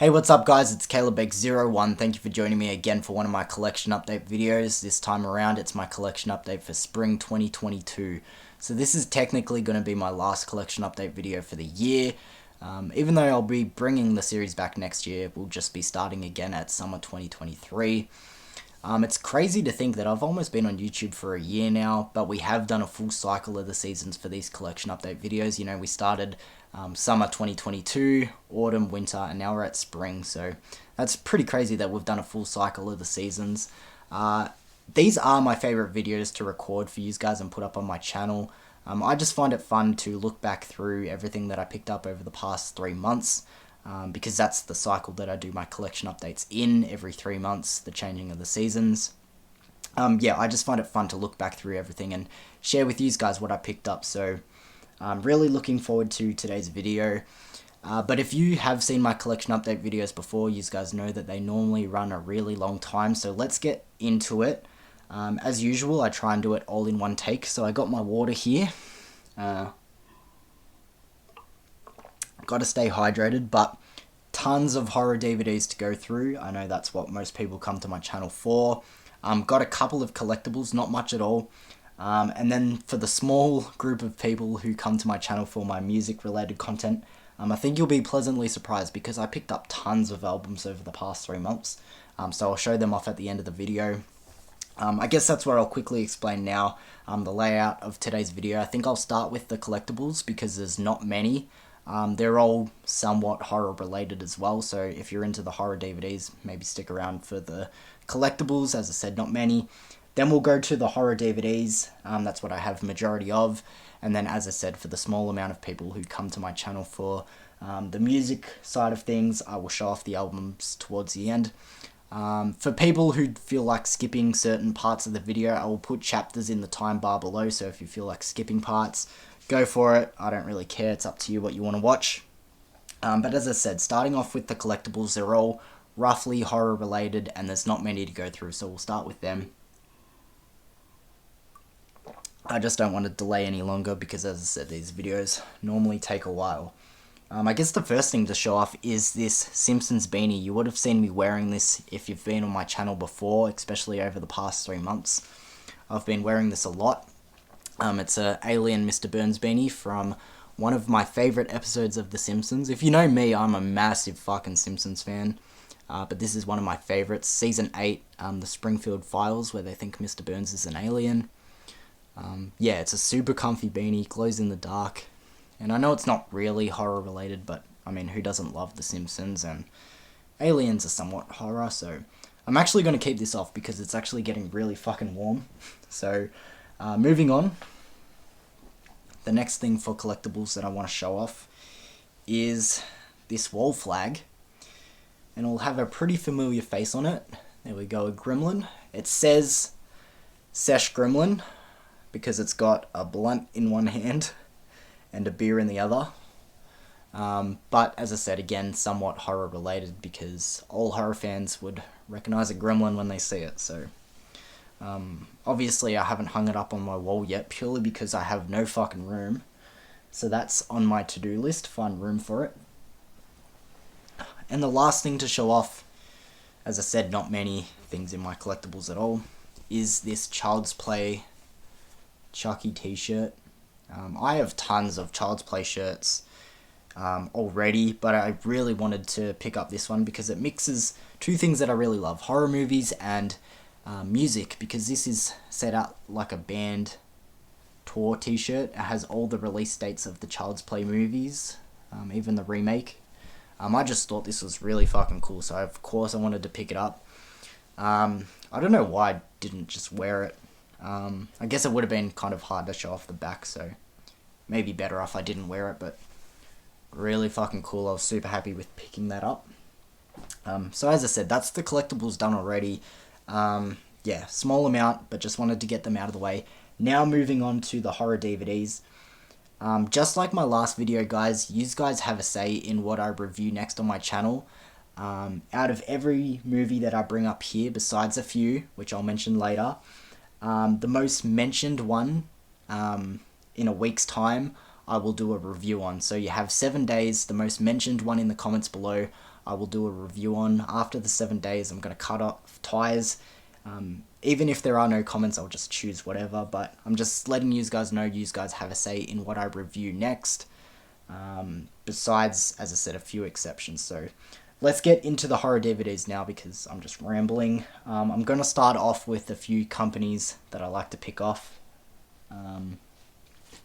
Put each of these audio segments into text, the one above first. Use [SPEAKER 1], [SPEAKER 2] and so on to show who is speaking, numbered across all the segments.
[SPEAKER 1] Hey, what's up guys, it's CalebX01. Thank you for joining me again for one of my collection update videos. This time around it's my collection update for spring 2022. So this is technically going to be my last collection update video for the year. Even though I'll be bringing the series back next year, we'll just be starting again at summer 2023. It's crazy to think that I've almost been on YouTube for a year now, but we have done a full cycle of the seasons for these collection update videos. You know, we started summer 2022, autumn, winter, and now we're at spring, so that's pretty crazy that we've done a full cycle of the seasons. These are my favorite videos to record for you guys and put up on my channel. I just find it fun to look back through everything that I picked up over the past 3 months. Because that's the cycle that I do my collection updates in, every 3 months, the changing of the seasons. Yeah, I just find it fun to look back through everything and share with you guys what I picked up, so I'm really looking forward to today's video. But if you have seen my collection update videos before, you guys know that they normally run a really long time, so let's get into it. As usual, I try and do it all in one take, so I got my water here. Got to stay hydrated, but tons of horror DVDs to go through. I know that's what most people come to my channel for. Got a couple of collectibles, not much at all. And then for the small group of people who come to my channel for my music related content, I think you'll be pleasantly surprised because I picked up tons of albums over the past 3 months. So I'll show them off at the end of the video. I guess that's where I'll quickly explain now the layout of today's video. I think I'll start with the collectibles because there's not many. They're all somewhat horror related as well, so if you're into the horror DVDs, maybe stick around for the collectibles. As I said, not many. Then we'll go to the horror DVDs, that's what I have majority of, and then as I said, for the small amount of people who come to my channel for the music side of things, I will show off the albums towards the end. For people who feel like skipping certain parts of the video, I will put chapters in the time bar below, so if you feel like skipping parts, go for it. I don't really care, it's up to you what you want to watch. But as I said, starting off with the collectibles, they're all roughly horror related and there's not many to go through, so we'll start with them. I just don't want to delay any longer because, as I said, these videos normally take a while. I guess the first thing to show off is this Simpsons beanie. You would have seen me wearing this if you've been on my channel before, especially over the past 3 months. I've been wearing this a lot. It's a Alien Mr. Burns beanie from one of my favourite episodes of The Simpsons. If you know me, I'm a massive fucking Simpsons fan. But this is one of my favourites. Season 8, the Springfield Files, where they think Mr. Burns is an alien. Yeah, it's a super comfy beanie, glows in the dark. And I know it's not really horror related, but I mean, who doesn't love The Simpsons? And aliens are somewhat horror, so I'm actually going to keep this off because it's actually getting really fucking warm. So, moving on. The next thing for collectibles that I want to show off is this wall flag. And it'll have a pretty familiar face on it. There we go, a gremlin. It says Sesh Gremlin because it's got a blunt in one hand and a beer in the other. But as I said, again, somewhat horror related because all horror fans would recognize a gremlin when they see it. So obviously I haven't hung it up on my wall yet purely because I have no fucking room. So that's on my to-do list, find room for it. And the last thing to show off, as I said, not many things in my collectibles at all, is this Child's Play Chucky t-shirt. I have tons of Child's Play shirts already, but I really wanted to pick up this one because it mixes two things that I really love, horror movies and music, because this is set out like a band tour t-shirt. It has all the release dates of the Child's Play movies, even the remake. I just thought this was really fucking cool, so of course I wanted to pick it up. I don't know why I didn't just wear it. I guess it would have been kind of hard to show off the back, so maybe better if I didn't wear it, but really fucking cool. I was super happy with picking that up. So as I said, that's the collectibles done already. Yeah, small amount, but just wanted to get them out of the way. Now moving on to the horror DVDs. Just like my last video, guys, you guys have a say in what I review next on my channel. Out of every movie that I bring up here, besides a few, which I'll mention later, the most mentioned one, in a week's time, I will do a review on. So you have 7 days, the most mentioned one in the comments below. I will do a review on. After the 7 days, I'm going to cut off ties. Even if there are no comments, I'll just choose whatever, but I'm just letting you guys know you guys have a say in what I review next. Besides, as I said, a few exceptions. So let's get into the horror DVDs now because I'm just rambling. I'm going to start off with a few companies that I like to pick off.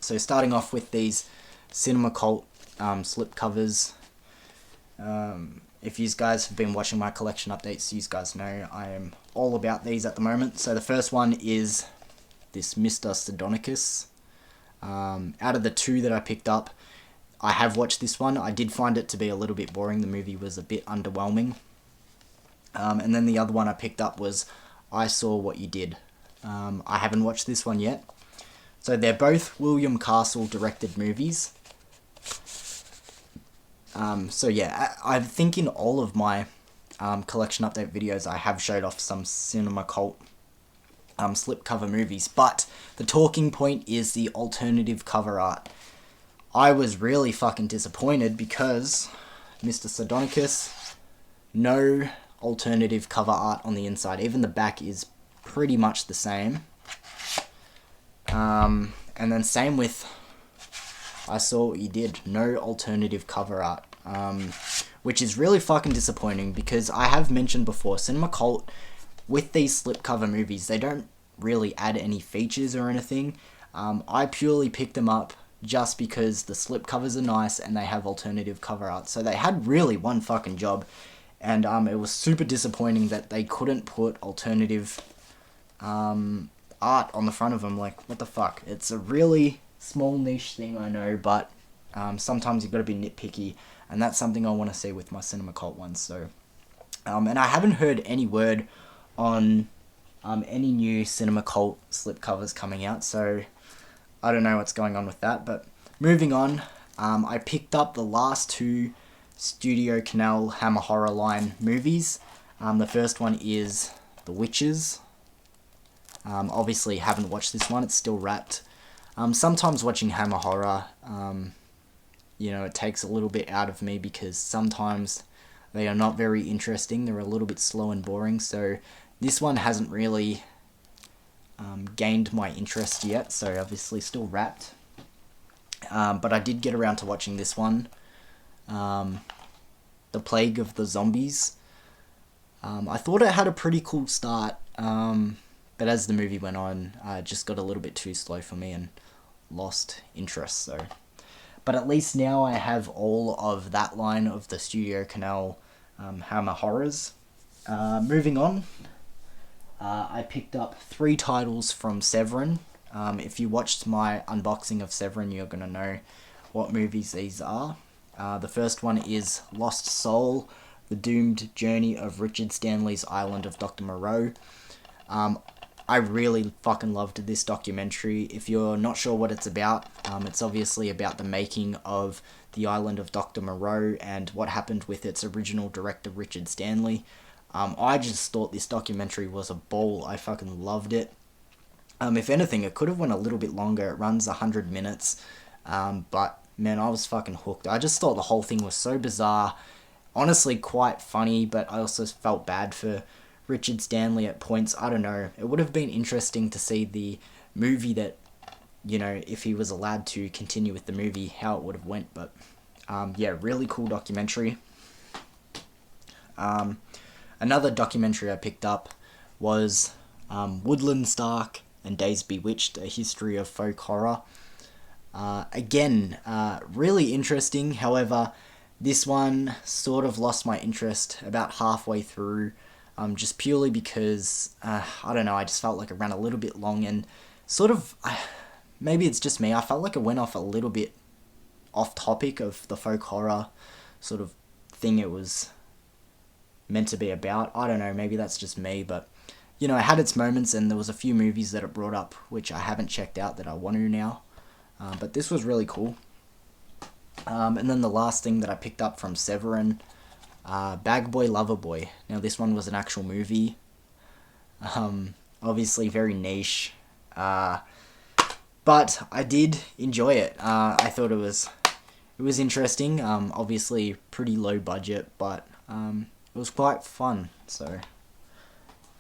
[SPEAKER 1] So starting off with these Cinema Cult slip covers. If you guys have been watching my collection updates, you guys know I am all about these at the moment. So the first one is this Mr. Sardonicus. Out of the two that I picked up, I have watched this one. I did find it to be a little bit boring. The movie was a bit underwhelming. And then the other one I picked up was I Saw What You Did. I haven't watched this one yet. So they're both William Castle directed movies. So yeah, I think in all of my collection update videos I have showed off some Cinema Cult slipcover movies, but the talking point is the alternative cover art. I was really fucking disappointed because Mr. Sardonicus, no alternative cover art on the inside. Even the back is pretty much the same. And then same with I Saw What You Did, no alternative cover art. Which is really fucking disappointing because I have mentioned before, Cinema Cult, with these slipcover movies, they don't really add any features or anything. I purely picked them up just because the slipcovers are nice and they have alternative cover art. So they had really one fucking job, and it was super disappointing that they couldn't put alternative art on the front of them. Like, what the fuck? It's a really small niche thing, I know, but sometimes you've got to be nitpicky, and that's something I want to see with my Cinema Cult ones. So, and I haven't heard any word on any new Cinema Cult slipcovers coming out, so I don't know what's going on with that. But moving on, I picked up the last two Studio Canal Hammer Horror line movies. The first one is The Witches. Obviously haven't watched this one, it's still wrapped. Sometimes watching Hammer Horror, it takes a little bit out of me because sometimes they are not very interesting. They're a little bit slow and boring. So this one hasn't really gained my interest yet. So obviously still wrapped. But I did get around to watching this one. The Plague of the Zombies. I thought it had a pretty cool start. But as the movie went on, it just got a little bit too slow for me and lost interest. So, but at least now I have all of that line of the Studio Canal Hammer Horrors. Moving on, I picked up 3 titles from Severin. If you watched my unboxing of Severin, you're going to know what movies these are. The first one is Lost Soul, The Doomed Journey of Richard Stanley's Island of Dr. Moreau. I really fucking loved this documentary. If you're not sure what it's about, it's obviously about the making of the Island of Dr. Moreau and what happened with its original director, Richard Stanley. I just thought this documentary was a ball. I fucking loved it. If anything, it could have went a little bit longer. It runs 100 minutes. But, man, I was fucking hooked. I just thought the whole thing was so bizarre. Honestly, quite funny, but I also felt bad for Richard Stanley at points. I don't know. It would have been interesting to see the movie that, if he was allowed to continue with the movie, how it would have went. But, yeah, really cool documentary. Another documentary I picked up was Woodland Stark and Days Bewitched, A History of Folk Horror. Again, really interesting. However, this one sort of lost my interest about halfway through. Just purely because, I don't know, I just felt like it ran a little bit long and sort of, maybe it's just me, I felt like it went off a little bit off topic of the folk horror sort of thing it was meant to be about. I don't know, maybe that's just me, but, it had its moments and there was a few movies that it brought up which I haven't checked out that I want to now. But this was really cool. And then the last thing that I picked up from Severin, Bag Boy Lover Boy. Now this one was an actual movie. Obviously very niche. But I did enjoy it. I thought it was interesting. Obviously pretty low budget, but It was quite fun. So,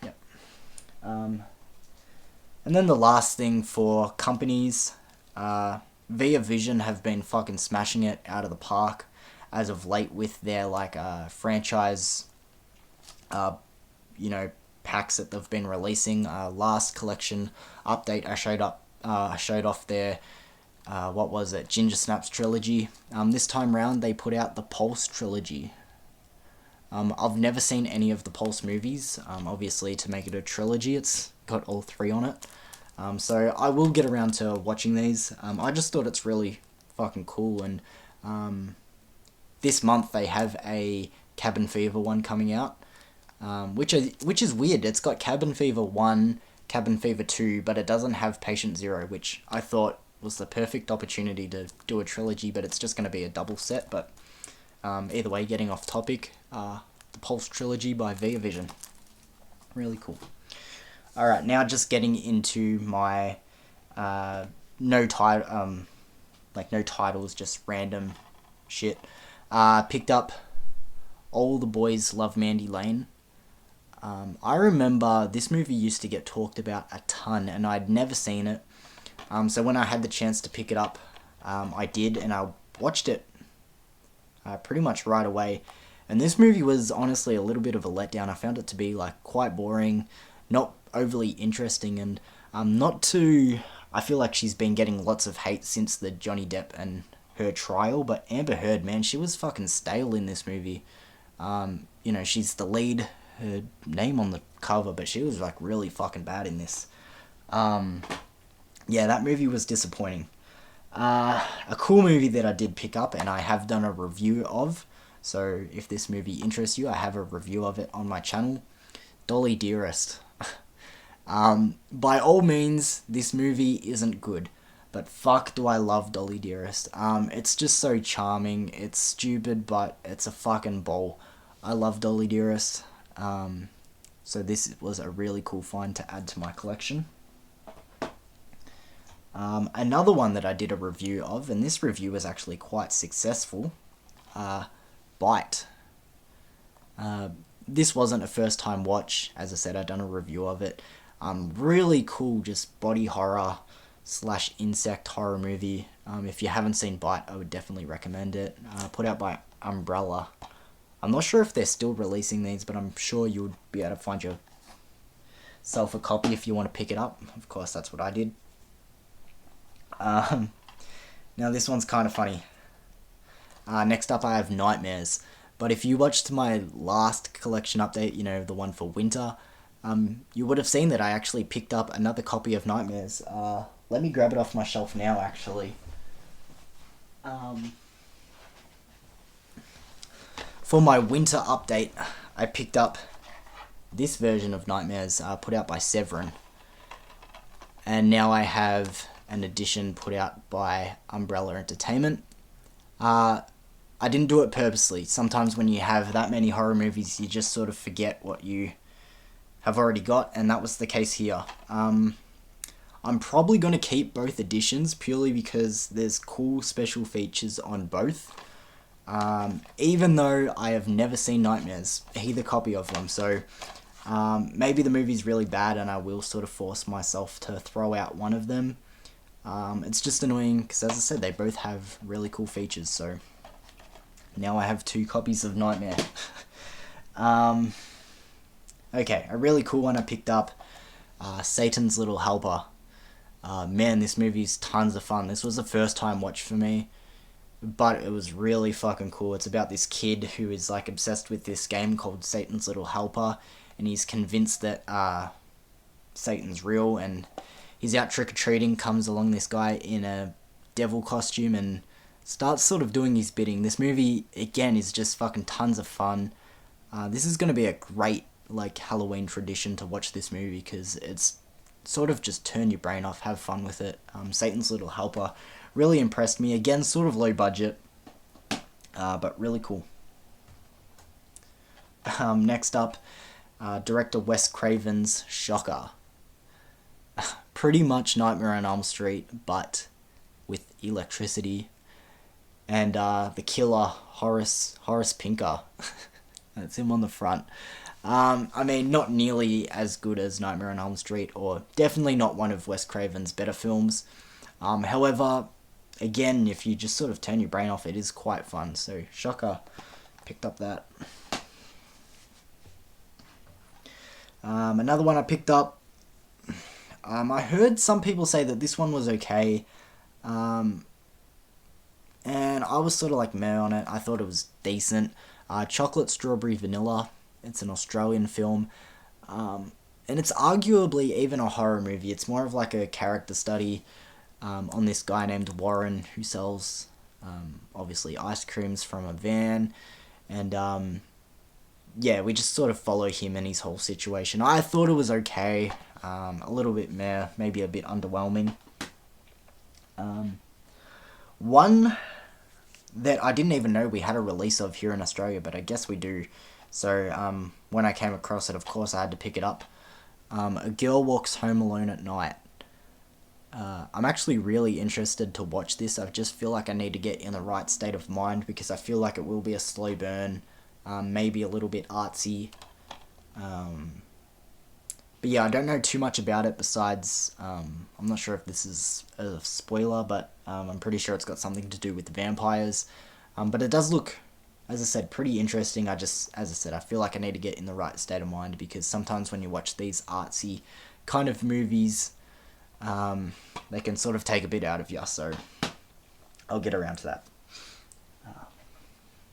[SPEAKER 1] yep. And then the last thing for companies, Via Vision have been fucking smashing it out of the park as of late with their like franchise, uh, packs that they've been releasing. Last collection update, I showed off their what was it, Ginger Snaps trilogy. This time round they put out the Pulse trilogy. I've never seen any of the Pulse movies. Obviously, to make it a trilogy, it's got all three on it. So I will get around to watching these. I just thought it's really fucking cool, and this month they have a Cabin Fever one coming out, which is weird. It's got Cabin Fever 1, Cabin Fever 2, but it doesn't have Patient Zero, which I thought was the perfect opportunity to do a trilogy, but it's just going to be a double set. But either way, getting off topic, the Pulse trilogy by Via Vision. Really cool. Alright, now just getting into my no titles, just random shit. Picked up All the Boys Love Mandy Lane. I remember this movie used to get talked about a ton, and I'd never seen it. So when I had the chance to pick it up, I did, and I watched it pretty much right away. And this movie was honestly a little bit of a letdown. I found it to be like quite boring, not overly interesting, and not too... I feel like she's been getting lots of hate since the Johnny Depp and her trial, but Amber Heard, man, she was fucking stale in this movie. She's the lead, her name on the cover, but she was like really fucking bad in this. Yeah, that movie was disappointing. A cool movie that I did pick up and I have done a review of, so if this movie interests you, I have a review of it on my channel, Dolly Dearest. By all means, this movie isn't good, but fuck do I love Dolly Dearest. It's just so charming, it's stupid, but it's a fucking ball. I love Dolly Dearest, so this was a really cool find to add to my collection. Another one that I did a review of, and this review was actually quite successful, Bite. This wasn't a first time watch, as I said, I'd done a review of it. Really cool, just body horror / insect horror movie. If you haven't seen Bite, I would definitely recommend it. Put out by Umbrella. I'm not sure if they're still releasing these, but I'm sure you would be able to find yourself a copy if you want to pick it up. Of course, that's what I did. Now this one's kind of funny. Next up I have Nightmares. But if you watched my last collection update, the one for winter, you would have seen that I actually picked up another copy of Nightmares. Let me grab it off my shelf now, actually. For my winter update, I picked up this version of Nightmares, put out by Severin. And now I have an edition put out by Umbrella Entertainment. I didn't do it purposely. Sometimes when you have that many horror movies, you just sort of forget what you have already got, and that was the case here. I'm probably going to keep both editions purely because there's cool special features on both. Even though I have never seen Nightmares, either copy of them, so maybe the movie's really bad and I will sort of force myself to throw out one of them. It's just annoying because, as I said, they both have really cool features, so now I have 2 copies of Nightmare. Okay, a really cool one I picked up, Satan's Little Helper. Man, this movie's tons of fun. This was a first time watch for me, but it was really fucking cool. It's about this kid who is like obsessed with this game called Satan's Little Helper, and he's convinced that Satan's real, and he's out trick-or-treating, comes along this guy in a devil costume and starts sort of doing his bidding. This movie, again, is just fucking tons of fun. This is going to be a great Halloween tradition to watch this movie because it's sort of just turn your brain off, have fun with it. Satan's Little Helper really impressed me. Again, sort of low budget, but really cool. Next up, director Wes Craven's Shocker. Pretty much Nightmare on Elm Street, but with electricity. And the killer, Horace Pinker. That's him on the front. I mean, not nearly as good as Nightmare on Elm Street, or definitely not one of Wes Craven's better films. However, again, if you just sort of turn your brain off, it is quite fun. So, shocker, picked up that. Another one I picked up. I heard some people say that this one was okay. And I was sort of like meh on it. I thought it was decent. Chocolate Strawberry Vanilla. It's an Australian film. And it's arguably even a horror movie. It's more of like a character study on this guy named Warren who sells, obviously, ice creams from a van. And, yeah, we just sort of follow him and his whole situation. I thought it was okay. A little bit meh, maybe a bit underwhelming. One that I didn't even know we had a release of here in Australia, but I guess we do. So when I came across it, of course, I had to pick it up. A Girl Walks Home Alone at Night. I'm actually really interested to watch this. I just feel like I need to get in the right state of mind because I feel like it will be a slow burn, maybe a little bit artsy. But yeah, I don't know too much about it besides, I'm not sure if this is a spoiler, but I'm pretty sure it's got something to do with vampires. But it does look, as I said, pretty interesting. As I said, I feel like I need to get in the right state of mind because sometimes when you watch these artsy kind of movies, they can sort of take a bit out of you, so I'll get around to that.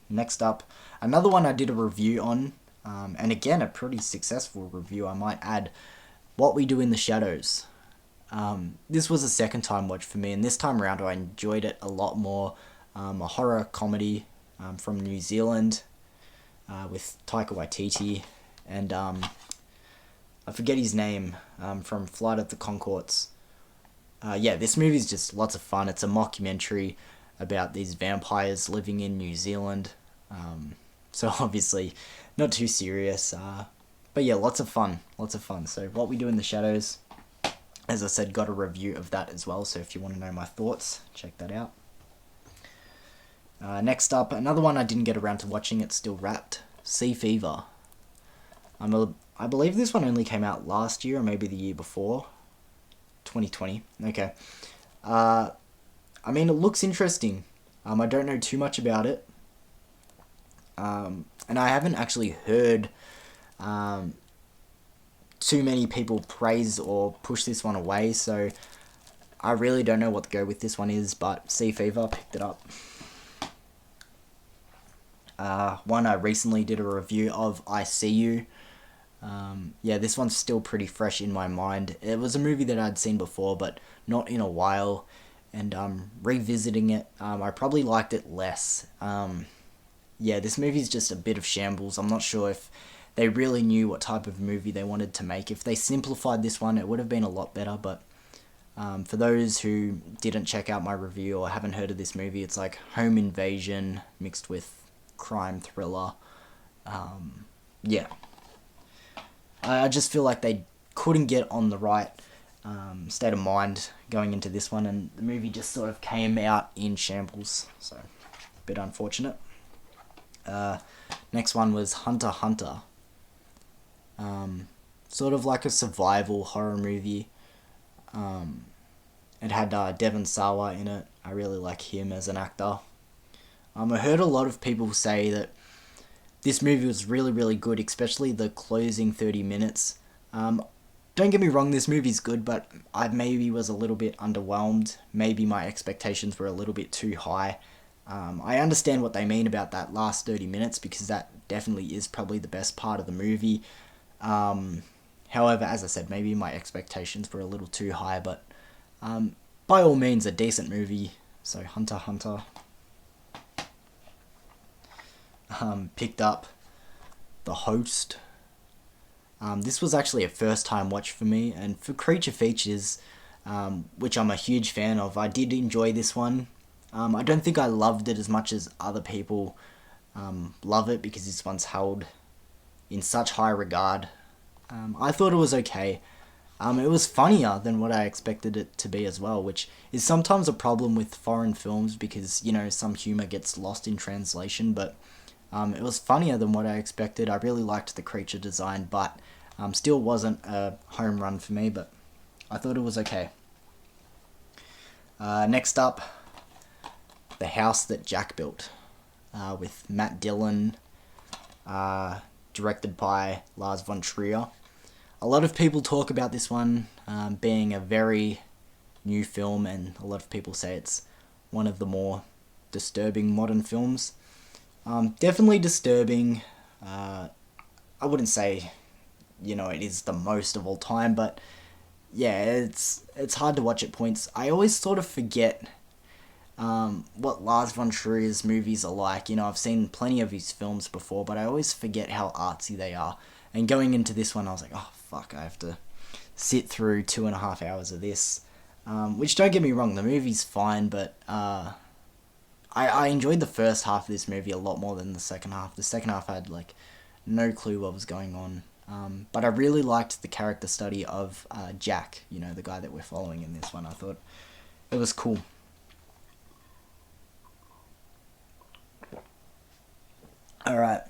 [SPEAKER 1] Next up, another one I did a review on, and again, a pretty successful review, I might add, What We Do in the Shadows. This was a second time watch for me, and this time around I enjoyed it a lot more. A horror comedy from New Zealand with Taika Waititi, and I forget his name, from Flight of the Conchords. Yeah, this movie is just lots of fun. It's a mockumentary about these vampires living in New Zealand. So obviously not too serious. But yeah, lots of fun. So What We Do in the Shadows, as I said, got a review of that as well. So if you want to know my thoughts, check that out. Next up, another one I didn't get around to watching. It's still wrapped. Sea Fever. I believe this one only came out last year or maybe the year before. 2020. Okay. I mean, it looks interesting. I don't know too much about it. And I haven't actually heard too many people praise or push this one away, so I really don't know what to go with this one is, but Sea Fever, picked it up. One I recently did a review of, I See You. Yeah, this one's still pretty fresh in my mind. It was a movie that I'd seen before, but not in a while, and revisiting it, I probably liked it less. Yeah, this movie's just a bit of shambles. I'm not sure if they really knew what type of movie they wanted to make. If they simplified this one, it would have been a lot better, but for those who didn't check out my review or haven't heard of this movie, it's like home invasion mixed with crime thriller. Yeah. I just feel like they couldn't get on the right state of mind going into this one, and the movie just sort of came out in shambles, so a bit unfortunate. Next one was Hunter x Hunter. Sort of like a survival horror movie. It had Devon Sawa in it. I really like him as an actor. I heard a lot of people say that this movie was really, really good, especially the closing 30 minutes. Don't get me wrong, this movie's good, but I maybe was a little bit underwhelmed. Maybe my expectations were a little bit too high. I understand what they mean about that last 30 minutes, because that definitely is probably the best part of the movie. However, as I said, maybe my expectations were a little too high, but by all means, a decent movie. So Hunter x Hunter. Picked up The Host. This was actually a first time watch for me, and for creature features, which I'm a huge fan of, I did enjoy this one. I don't think I loved it as much as other people love it, because this one's held in such high regard. I thought it was okay. It was funnier than what I expected it to be as well, which is sometimes a problem with foreign films, because, you know, some humour gets lost in translation, but It was funnier than what I expected. I really liked the creature design, but still wasn't a home run for me, but I thought it was okay. Next up, The House That Jack Built, with Matt Dillon, directed by Lars von Trier. A lot of people talk about this one being a very new film, and a lot of people say it's one of the more disturbing modern films. Definitely disturbing. I wouldn't say, it is the most of all time, but yeah, it's hard to watch at points. I always sort of forget what Lars von Trier's movies are like. I've seen plenty of his films before, but I always forget how artsy they are. And going into this one, I was like, oh fuck, I have to sit through 2.5 hours of this. Which, don't get me wrong, the movie's fine, but I enjoyed the first half of this movie a lot more than the second half. The second half I had no clue what was going on. But I really liked the character study of Jack, the guy that we're following in this one. I thought it was cool. Alright,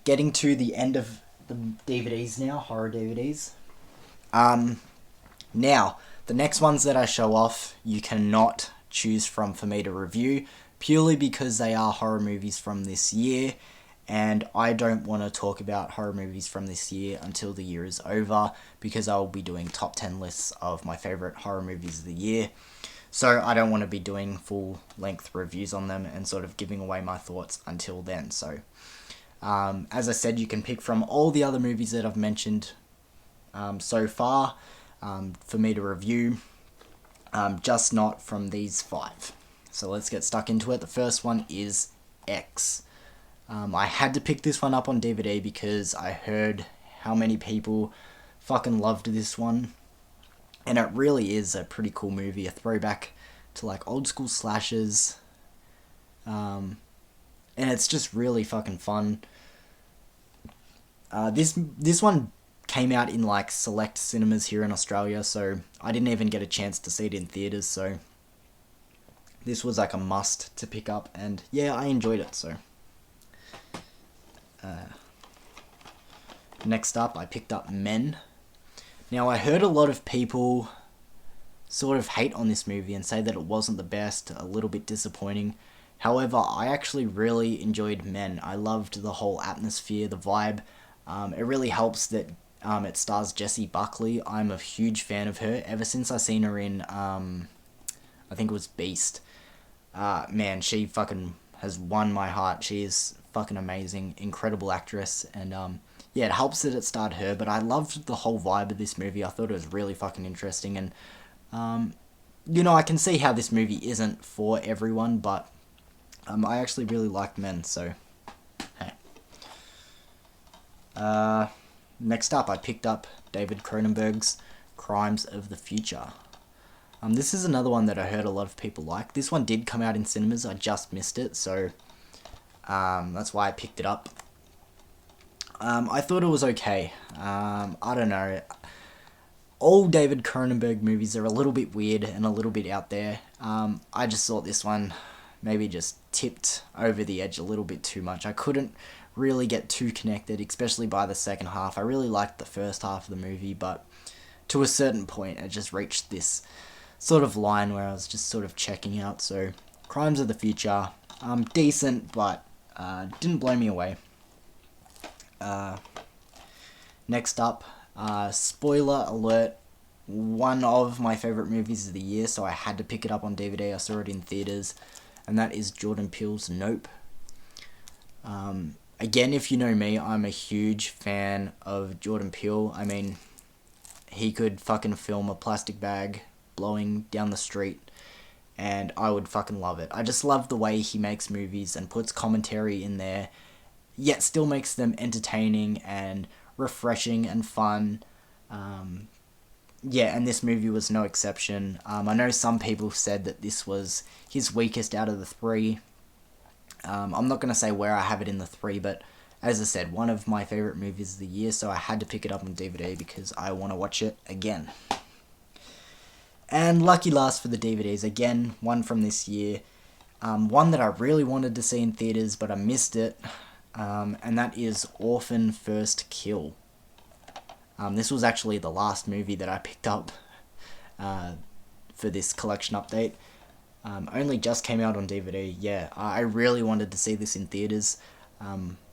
[SPEAKER 1] getting to the end of the DVDs now, horror DVDs. Now, the next ones that I show off, you cannot choose from for me to review, purely because they are horror movies from this year, and I don't want to talk about horror movies from this year until the year is over, because I will be doing top 10 lists of my favourite horror movies of the year. So I don't want to be doing full-length reviews on them and sort of giving away my thoughts until then. So, as I said, you can pick from all the other movies that I've mentioned so far for me to review, just not from these 5. So let's get stuck into it. The first one is X. I had to pick this one up on DVD because I heard how many people fucking loved this one. And it really is a pretty cool movie, a throwback to old school slashers. And it's just really fucking fun. This one came out in select cinemas here in Australia, so I didn't even get a chance to see it in theaters, so this was a must to pick up, and yeah, I enjoyed it. So next up, I picked up Men. Now, I heard a lot of people sort of hate on this movie and say that it wasn't the best, a little bit disappointing. However, I actually really enjoyed Men. I loved the whole atmosphere, the vibe. It really helps that it stars Jessie Buckley. I'm a huge fan of her ever since I seen her in, I think it was Beast. Man, she fucking has won my heart. She is fucking amazing, incredible actress, and yeah, it helps that it starred her, but I loved the whole vibe of this movie. I thought it was really fucking interesting, and I can see how this movie isn't for everyone, but I actually really liked Men, so hey. Next up, I picked up David Cronenberg's Crimes of the Future. This is another one that I heard a lot of people like. This one did come out in cinemas, I just missed it, so that's why I picked it up. I thought it was okay. I don't know. All David Cronenberg movies are a little bit weird and a little bit out there. I just thought this one maybe just tipped over the edge a little bit too much. I couldn't really get too connected, especially by the second half. I really liked the first half of the movie, but to a certain point, it just reached this sort of line where I was just sort of checking out. So, Crimes of the Future, decent, but didn't blow me away. Next up, spoiler alert, one of my favourite movies of the year, so I had to pick it up on DVD. I saw it in theatres, and that is Jordan Peele's Nope. Again, if you know me, I'm a huge fan of Jordan Peele. I mean, he could fucking film a plastic bag blowing down the street, and I would fucking love it. I just love the way he makes movies and puts commentary in there, yet still makes them entertaining and refreshing and fun. Yeah, and this movie was no exception. I know some people said that this was his weakest out of the 3. I'm not going to say where I have it in the 3, but as I said, one of my favourite movies of the year, so I had to pick it up on DVD because I want to watch it again. And lucky last for the DVDs, again, one from this year. one that I really wanted to see in theaters, but I missed it, and that is Orphan First Kill. This was actually the last movie that I picked up for this collection update. Only just came out on DVD. Yeah, I really wanted to see this in theaters.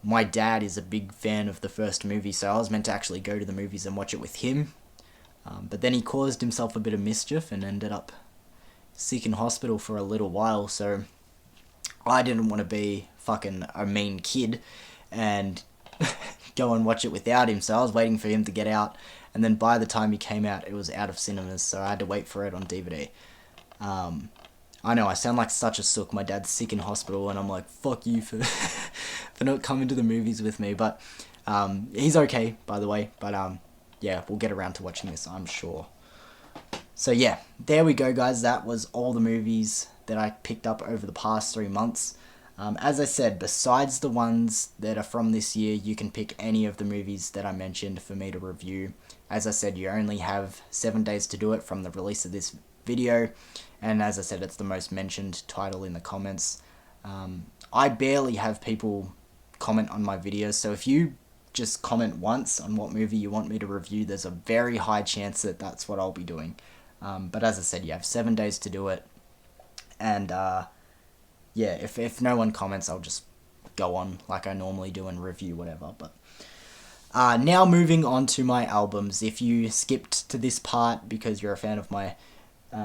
[SPEAKER 1] My dad is a big fan of the first movie, so I was meant to actually go to the movies and watch it with him. But then he caused himself a bit of mischief and ended up sick in hospital for a little while, so I didn't want to be fucking a mean kid and go and watch it without him, so I was waiting for him to get out, and then by the time he came out, it was out of cinemas, so I had to wait for it on DVD. I know, I sound like such a sook. My dad's sick in hospital, and I'm like, fuck you for for not coming to the movies with me, but he's okay, by the way, but yeah, we'll get around to watching this, I'm sure. So yeah, there we go, guys. That was all the movies that I picked up over the past 3 months. As I said, besides the ones that are from this year, you can pick any of the movies that I mentioned for me to review. As I said, you only have 7 days to do it from the release of this video, and as I said, it's the most mentioned title in the comments. I barely have people comment on my videos, so if you just comment once on what movie you want me to review, there's a very high chance that that's what I'll be doing. But as I said, you have 7 days to do it, and yeah, if no one comments, I'll just go on like I normally do and review whatever. But now moving on to my albums. If you skipped to this part because you're a fan of my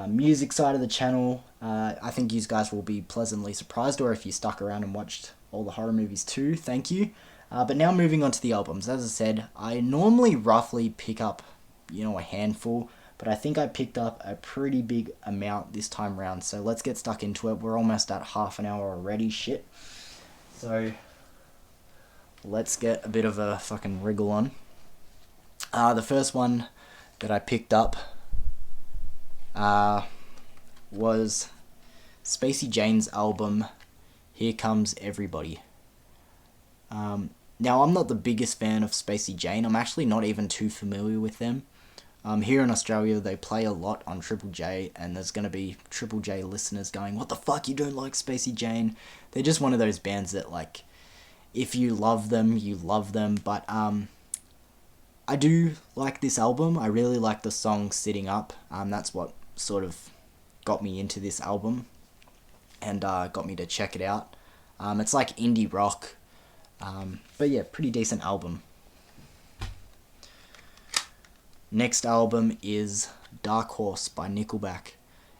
[SPEAKER 1] music side of the channel, I think you guys will be pleasantly surprised, or if you stuck around and watched all the horror movies too, thank you. But now moving on to the albums. As I said, I normally roughly pick up, a handful, but I think I picked up a pretty big amount this time around, so let's get stuck into it. We're almost at half an hour already, shit. So, let's get a bit of a fucking wriggle on. The first one that I picked up was Spacey Jane's album, Here Comes Everybody. Now, I'm not the biggest fan of Spacey Jane. I'm actually not even too familiar with them. Here in Australia, they play a lot on Triple J, and there's going to be Triple J listeners going, what the fuck, you don't like Spacey Jane? They're just one of those bands that, like, if you love them, you love them, but I do like this album. I really like the song Sitting Up. That's what sort of got me into this album and got me to check it out. It's like indie rock, but yeah, pretty decent album. Next album is Dark Horse by Nickelback.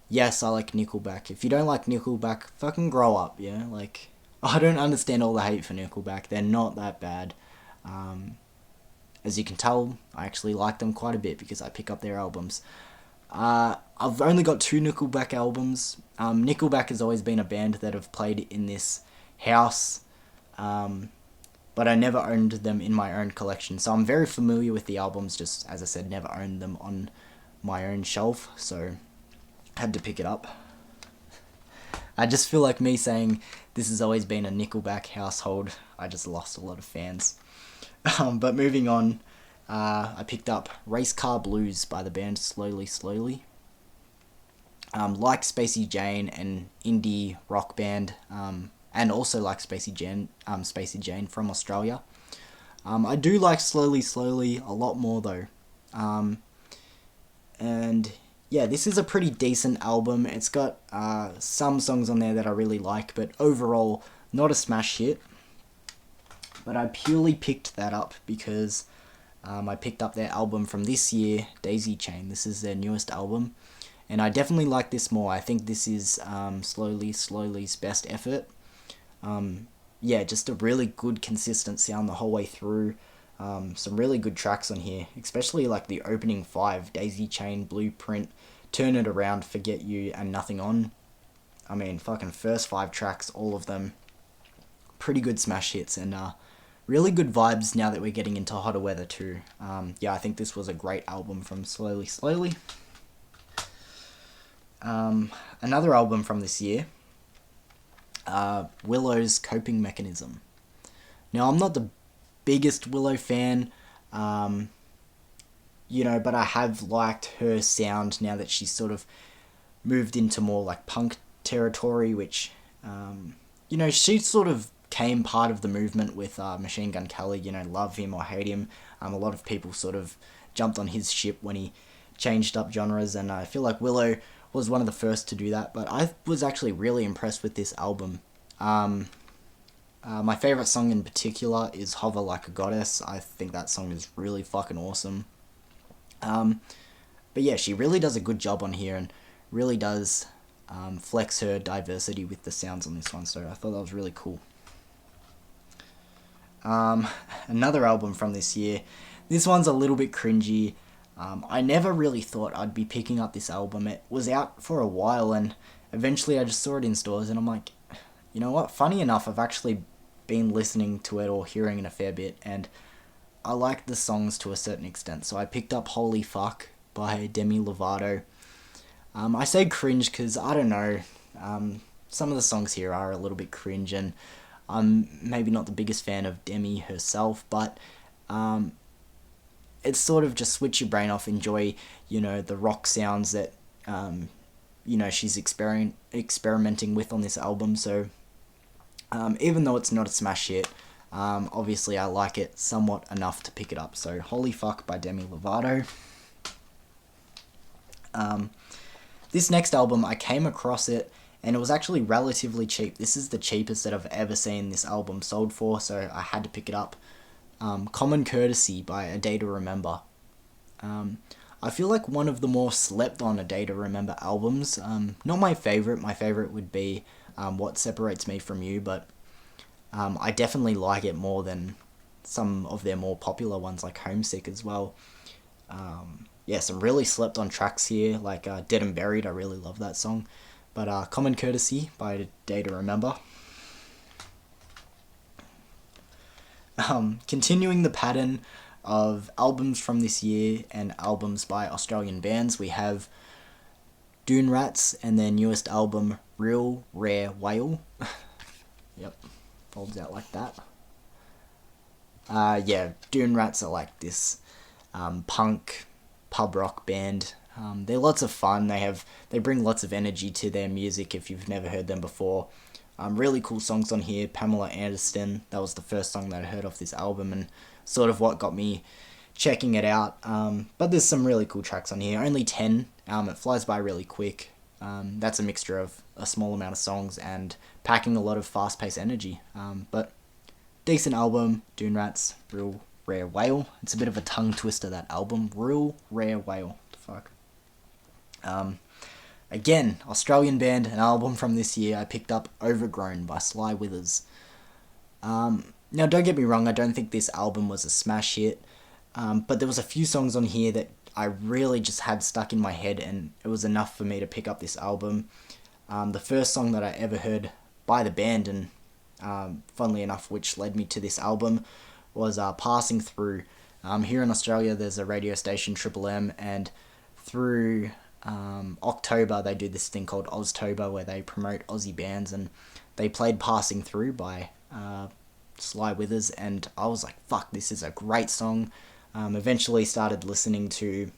[SPEAKER 1] Yes, I like Nickelback. If you don't like Nickelback, fucking grow up, yeah? Like, I don't understand all the hate for Nickelback. They're not that bad. As you can tell, I actually like them quite a bit because I pick up their albums. I've only got 2 Nickelback albums. Nickelback has always been a band that have played in this house, but I never owned them in my own collection, so I'm very familiar with the albums, just as I said, never owned them on my own shelf, so had to pick it up. I just feel like me saying this has always been a Nickelback household, I just lost a lot of fans. But moving on, I picked up Race Car Blues by the band Slowly Slowly. Like Spacey Jane, an indie rock band, and also like Spacey Jane from Australia. I do like Slowly Slowly a lot more though. And yeah, this is a pretty decent album. It's got some songs on there that I really like, but overall not a smash hit. But I purely picked that up because I picked up their album from this year, Daisy Chain. This is their newest album, and I definitely like this more. I think this is Slowly Slowly's best effort. Yeah, just a really good consistent sound the whole way through. Some really good tracks on here, especially like the opening 5, Daisy Chain, Blueprint, Turn It Around, Forget You, and Nothing On. I mean, fucking first 5 tracks, all of them pretty good smash hits, and really good vibes now that we're getting into hotter weather too. Yeah, I think this was a great album from Slowly Slowly. Another album from this year, Willow's Coping Mechanism. Now, I'm not the biggest Willow fan, but I have liked her sound now that she's sort of moved into more like punk territory, which You know, she sort of came part of the movement with Machine Gun Kelly, you know, love him or hate him. A lot of people sort of jumped on his ship when he changed up genres, and I feel like Willow was one of the first to do that, but I was actually really impressed with this album. My favourite song in particular is Hover Like a Goddess. I think that song is really fucking awesome. But yeah, she really does a good job on here and really does flex her diversity with the sounds on this one, so I thought that was really cool. Another album from this year. This one's a little bit cringy. I never really thought I'd be picking up this album. It was out for a while and eventually I just saw it in stores and I'm like, you know what? Funny enough, I've actually been listening to it or hearing it a fair bit and I like the songs to a certain extent. So I picked up Holy Fuck by Demi Lovato. I say cringe because, I don't know, some of the songs here are a little bit cringe and I'm maybe not the biggest fan of Demi herself, but it's sort of just switch your brain off, enjoy, you know, the rock sounds that, you know, she's experimenting with on this album. So even though it's not a smash hit, obviously I like it somewhat enough to pick it up. So Holy Fuck by Demi Lovato. This next album, I came across it and it was actually relatively cheap. This is the cheapest that I've ever seen this album sold for, so I had to pick it up. Common Courtesy by A Day to Remember. I feel like one of the more slept on A Day to Remember albums. Not my favourite. My favourite would be What Separates Me From You, but I definitely like it more than some of their more popular ones like Homesick as well. Yeah, some really slept on tracks here, like Dead and Buried. I really love that song. But Common Courtesy by A Day to Remember. Continuing the pattern of albums from this year and albums by Australian bands, we have Dune Rats and their newest album, Real Rare Whale. Yep, folds out like that. Yeah, Dune Rats are like this punk pub rock band. They're lots of fun. They bring lots of energy to their music if you've never heard them before. Really cool songs on here. Pamela Anderson, that was the first song that I heard off this album and sort of what got me checking it out. But there's some really cool tracks on here. Only 10. It flies by really quick. That's a mixture of a small amount of songs and packing a lot of fast-paced energy. But decent album. Dune Rats, Real Rare Whale. It's a bit of a tongue twister, that album. Real Rare Whale. What the fuck? Again, Australian band, an album from this year. I picked up Overgrown by Sly Withers. Now, don't get me wrong, I don't think this album was a smash hit, but there was a few songs on here that I really just had stuck in my head, and it was enough for me to pick up this album. The first song that I ever heard by the band, and funnily enough, which led me to this album, was Passing Through. Here in Australia, there's a radio station, Triple M, and through October they do this thing called Oztober where they promote Aussie bands, and they played Passing Through by Sly Withers, and I was like, fuck, this is a great song. Eventually started listening to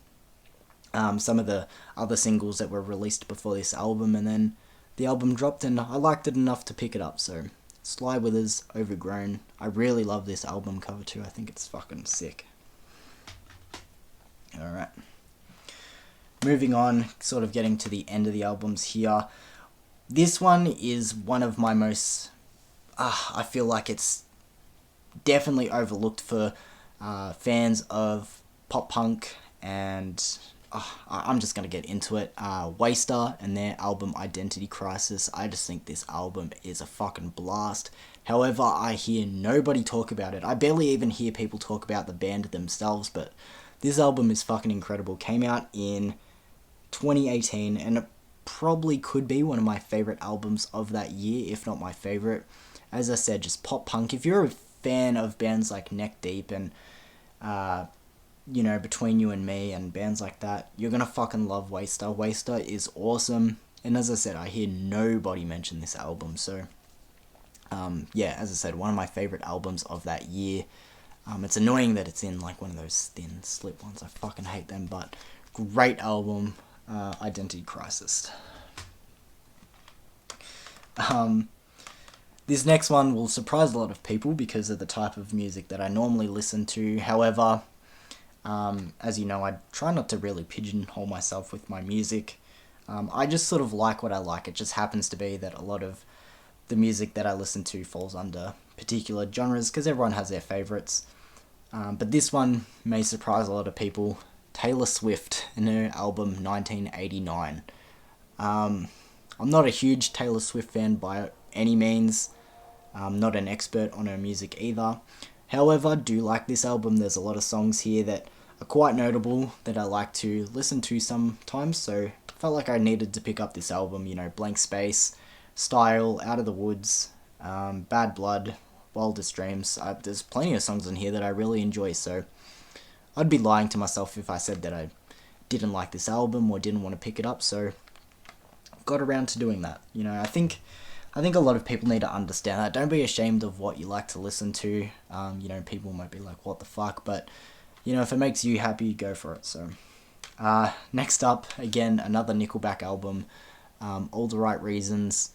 [SPEAKER 1] some of the other singles that were released before this album, and then the album dropped and I liked it enough to pick it up. So Sly Withers, Overgrown. I really love this album cover too. I think it's fucking sick. Alright. Moving on, sort of getting to the end of the albums here. This one is one of my most... I feel like it's definitely overlooked for fans of pop punk, and I'm just going to get into it. Waster and their album Identity Crisis. I just think this album is a fucking blast. However, I hear nobody talk about it. I barely even hear people talk about the band themselves, but this album is fucking incredible. Came out in 2018, and it probably could be one of my favourite albums of that year, if not my favourite. As I said, just pop punk. If you're a fan of bands like Neck Deep and, you know, Between You and Me and bands like that, you're gonna fucking love Waster. Waster is awesome, and as I said, I hear nobody mention this album, so, yeah, as I said, one of my favourite albums of that year. It's annoying that it's in, like, one of those thin slip ones. I fucking hate them, but great album. Identity Crisis. This next one will surprise a lot of people because of the type of music that I normally listen to. However, as you know, I try not to really pigeonhole myself with my music. I just sort of like what I like. It just happens to be that a lot of the music that I listen to falls under particular genres because everyone has their favourites. But this one may surprise a lot of people. Taylor Swift and her album 1989. I'm not a huge Taylor Swift fan by any means. I'm not an expert on her music either. However, I do like this album. There's a lot of songs here that are quite notable that I like to listen to sometimes, so I felt like I needed to pick up this album. You know, Blank Space, Style, Out of the Woods, Bad Blood, Wildest Dreams. There's plenty of songs in here that I really enjoy, so I'd be lying to myself if I said that I didn't like this album or didn't want to pick it up, so got around to doing that. You know, I think a lot of people need to understand that. Don't be ashamed of what you like to listen to. You know, people might be like, what the fuck? But, you know, if it makes you happy, go for it. So, next up, again, another Nickelback album, All the Right Reasons.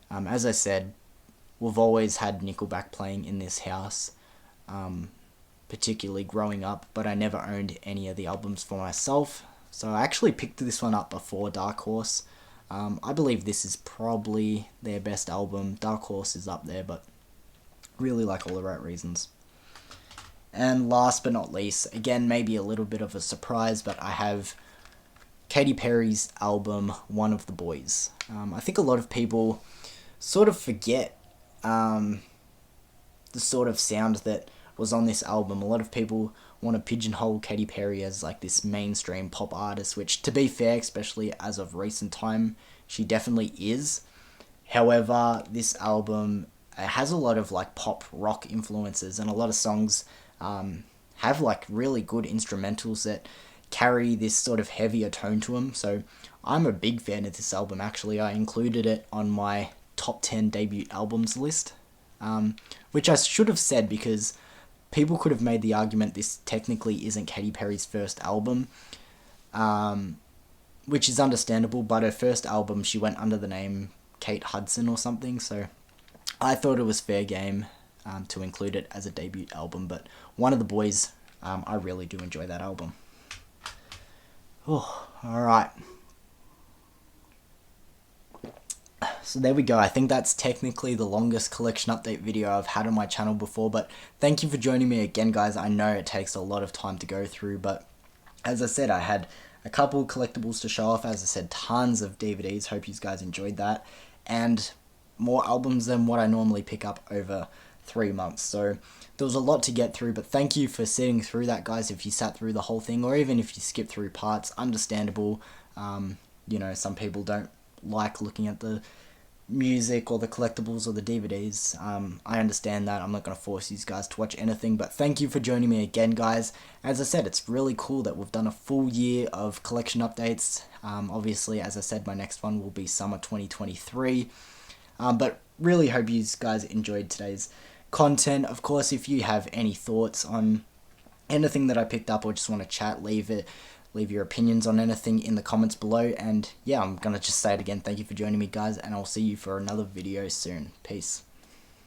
[SPEAKER 1] As I said, we've always had Nickelback playing in this house, particularly growing up, but I never owned any of the albums for myself. So I actually picked this one up before Dark Horse. I believe this is probably their best album. Dark Horse is up there, but really like All the Right Reasons. And last but not least, again, maybe a little bit of a surprise, but I have Katy Perry's album, One of the Boys. I think a lot of people sort of forget the sort of sound that was on this album. A lot of people want to pigeonhole Katy Perry as like this mainstream pop artist, which, to be fair, especially as of recent time, she definitely is. However, this album has a lot of like pop rock influences, and a lot of songs have like really good instrumentals that carry this sort of heavier tone to them. So I'm a big fan of this album. Actually, I included it on my top 10 debut albums list, which I should have said because people could have made the argument this technically isn't Katy Perry's first album, which is understandable, but her first album she went under the name Kate Hudson or something, so I thought it was fair game to include it as a debut album. But One of the Boys, I really do enjoy that album. Oh, alright. So there we go. I think that's technically the longest collection update video I've had on my channel before, but thank you for joining me again, guys. I know it takes a lot of time to go through, but as I said, I had a couple collectibles to show off. As I said, tons of DVDs. Hope you guys enjoyed that. And more albums than what I normally pick up over 3 months. So there was a lot to get through, but thank you for sitting through that, guys. If you sat through the whole thing, or even if you skipped through parts, understandable. You know, some people don't like looking at the music or the collectibles or the DVDs. I understand that. I'm not going to force you guys to watch anything, but thank you for joining me again, guys. As I said, it's really cool that we've done a full year of collection updates. Obviously, as I said, my next one will be summer 2023. But really hope you guys enjoyed today's content. Of course, if you have any thoughts on anything that I picked up or just want to chat, leave your opinions on anything in the comments below. And yeah, I'm gonna just say it again, thank you for joining me, guys, and I'll see you for another video soon. Peace.